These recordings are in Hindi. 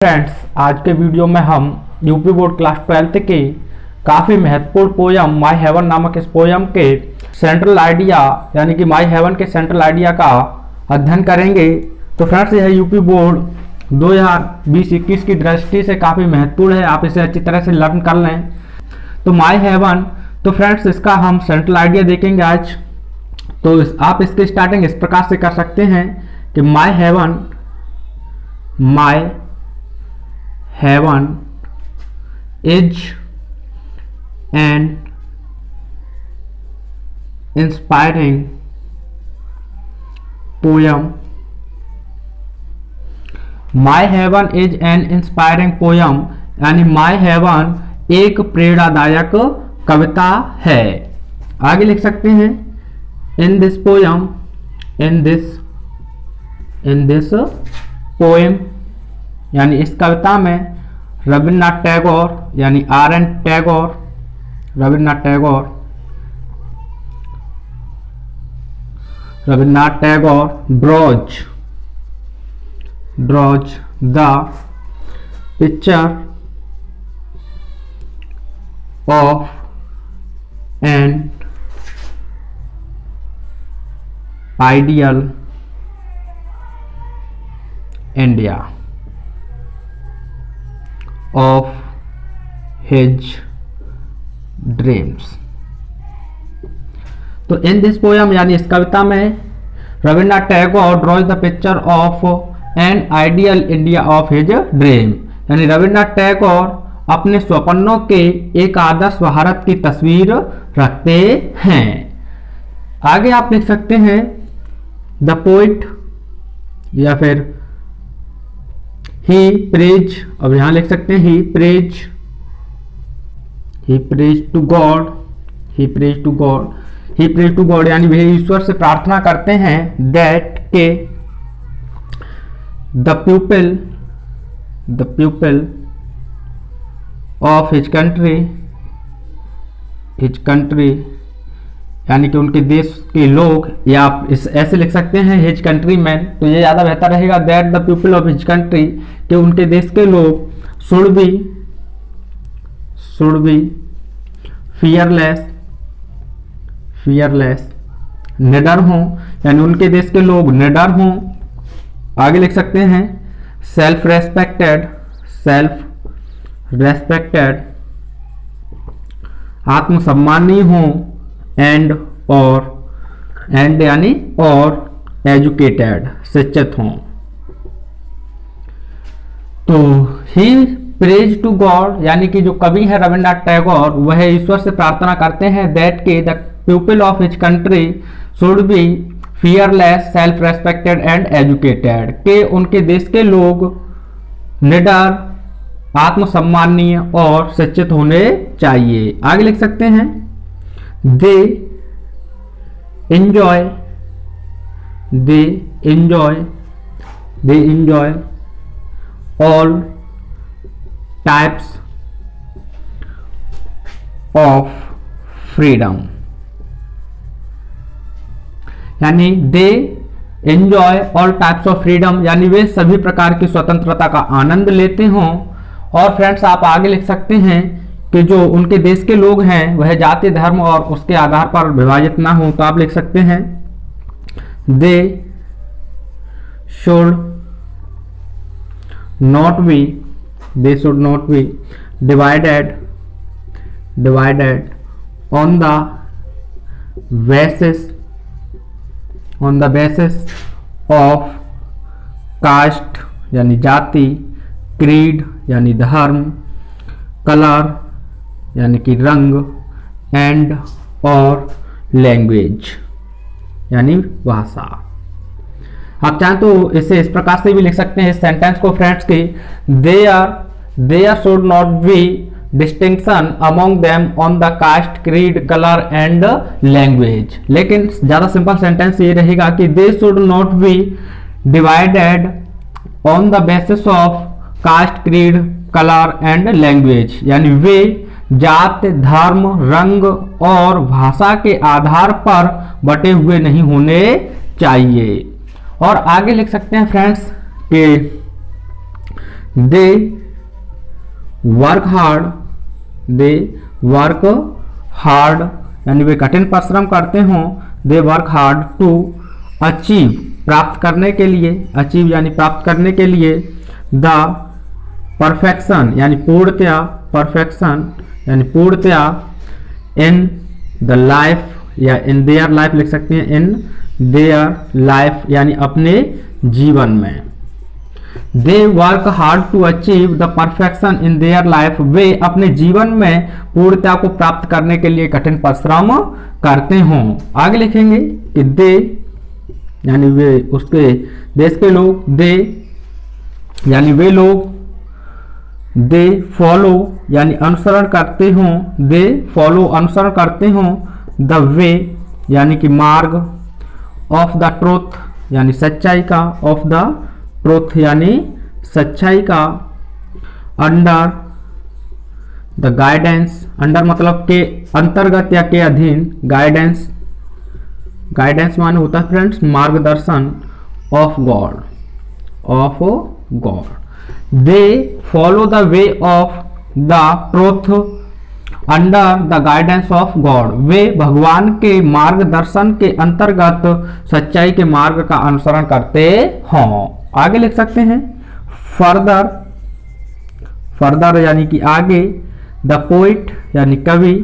फ्रेंड्स, आज के वीडियो में हम यूपी बोर्ड क्लास 12th के काफ़ी महत्वपूर्ण पोयम माय हेवन नामक इस पोयम के सेंट्रल आइडिया यानी कि माय हेवन के सेंट्रल आइडिया का अध्ययन करेंगे। तो फ्रेंड्स, यह यूपी बोर्ड 2020-21 की दृष्टि से काफ़ी महत्वपूर्ण है, आप इसे अच्छी तरह से लर्न कर लें। तो माय हेवन, तो फ्रेंड्स इसका हम सेंट्रल आइडिया देखेंगे आज। तो आप इसकी स्टार्टिंग इस प्रकार से कर सकते हैं कि my heaven is an inspiring poem. My heaven is an inspiring poem यानी माय हेवन एक प्रेरणादायक कविता है। आगे लिख सकते हैं in this poem, in this poem यानी इस कविता में रविन्द्रनाथ टैगोर यानी R.N. Tagore, Rabindranath Tagore draws the picture of an ideal India of his dreams। तो इन दिस पोयम यानी इस कविता में Rabindranath Tagore drawers the picture of an ideal India of his dream यानी रविन्द्रनाथ टैगोर अपने स्वप्नों के एक आदर्श भारत की तस्वीर रखते हैं। आगे आप लिख सकते हैं द पोइट या फिर ही प्रेज, अब यहां लिख सकते हैं ही प्रेज टू गॉड यानी वे ईश्वर से प्रार्थना करते हैं दैट के the people of his country यानी कि उनके देश के लोग, या आप इस ऐसे लिख सकते हैं हिज कंट्री मैन, तो ये ज़्यादा बेहतर रहेगा that the people of his country कि उनके देश के लोग शुड बी फियरलेस निडर हों यानी उनके देश के लोग निडर हों। आगे लिख सकते हैं सेल्फ रेस्पेक्टेड आत्मसम्मानी हों एंड यानी और एजुकेटेड शिक्षित हों। तो ही प्रेज टू गॉड यानी कि जो कवि है रविन्द्रनाथ टैगोर वह ईश्वर से प्रार्थना करते हैं दैट के the people of his country should be fearless, self respected and educated के उनके देश के लोग निडर, आत्मसम्मानीय और शिक्षित होने चाहिए। आगे लिख सकते हैं दे enjoy all types of freedom यानी they enjoy all types of freedom यानी वे सभी प्रकार की स्वतंत्रता का आनंद लेते हों। और फ्रेंड्स आप आगे लिख सकते हैं कि जो उनके देश के लोग हैं वह जाति, धर्म और उसके आधार पर विभाजित ना हो। तो आप लिख सकते हैं they should not be divided on the basis of caste यानी जाति, क्रीड यानी धर्म, कलर यानी कि रंग, एंड और लैंग्वेज यानी भाषा। आप चाहें तो इसे इस प्रकार से भी लिख सकते हैं इस सेंटेंस को फ्रेंड्स की there should not be distinction among them on the caste, creed, colour and language. लेकिन ज्यादा सिंपल सेंटेंस ये रहेगा कि they should not be divided on the basis of caste, creed, colour and language यानी वे जात, धर्म, रंग और भाषा के आधार पर बटे हुए नहीं होने चाहिए। और आगे लिख सकते हैं फ्रेंड्स कि दे वर्क हार्ड यानी वे कठिन परिश्रम करते हों। They work hard to achieve प्राप्त करने के लिए, अचीव यानी प्राप्त करने के लिए। द परफेक्शन यानी पूर्णतया, परफेक्शन यानी पूर्णतया। इन द लाइफ या इन देयर लाइफ लिख सकते हैं, इन देयर लाइफ यानी अपने जीवन में। They work hard to achieve the perfection in their life, वे अपने जीवन में पूर्णता को प्राप्त करने के लिए कठिन परिश्रम करते हों। आगे लिखेंगे कि दे यानी वे उसके देश के लोग, दे यानी वे लोग। दे फॉलो यानी अनुसरण करते हों, दे फॉलो अनुसरण करते हों। द वे यानी कि मार्ग। ऑफ द ट्रूथ यानी सच्चाई का, ऑफ द ट्रूथ यानी सच्चाई का। अंडर द गाइडेंस, अंडर मतलब के अंतर्गत या के अधीन। गाइडेंस, गाइडेंस माने होता है फ्रेंड्स मार्गदर्शन। Of God, of God. They follow the way of the truth under the guidance of God, वे भगवान के मार्गदर्शन के अंतर्गत सच्चाई के मार्ग का अनुसरण करते हों। आगे लिख सकते हैं फर्दर, फर्दर यानी कि आगे। द पोइट यानी कवि,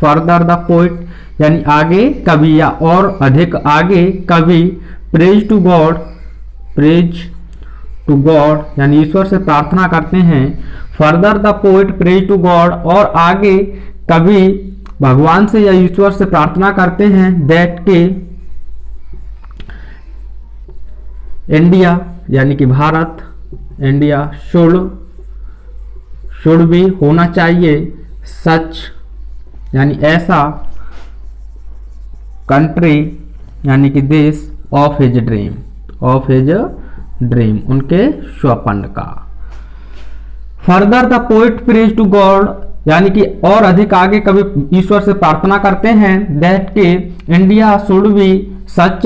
फर्दर द पोइट यानी आगे कवि या और अधिक आगे कवि। Praise to God, praise to God यानी ईश्वर से प्रार्थना करते हैं। Further the poet praise to God और आगे कवि भगवान से या ईश्वर से प्रार्थना करते हैं। दैट के इंडिया यानी कि भारत, इंडिया शुड भी होना चाहिए। सच यानी ऐसा। कंट्री यानी कि देश। Of his dream, of his dream उनके स्वप्न का। Further the poet praise to God यानी कि और अधिक आगे कवि ईश्वर से प्रार्थना करते हैं। दैट के India should be such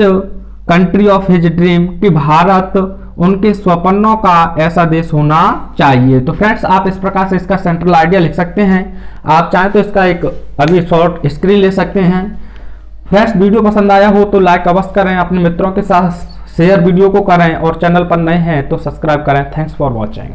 country of his dream कि भारत उनके स्वप्नों का ऐसा देश होना चाहिए। तो फ्रेंड्स आप इस प्रकार से इसका सेंट्रल आइडिया लिख सकते हैं। आप चाहें तो इसका एक अभी शॉर्ट स्क्रीन ले सकते हैं। फ्रेंड्स वीडियो पसंद आया हो तो लाइक अवश्य करें, अपने मित्रों के साथ शेयर वीडियो को करें और चैनल पर नए हैं तो सब्सक्राइब करें। Thanks for watching.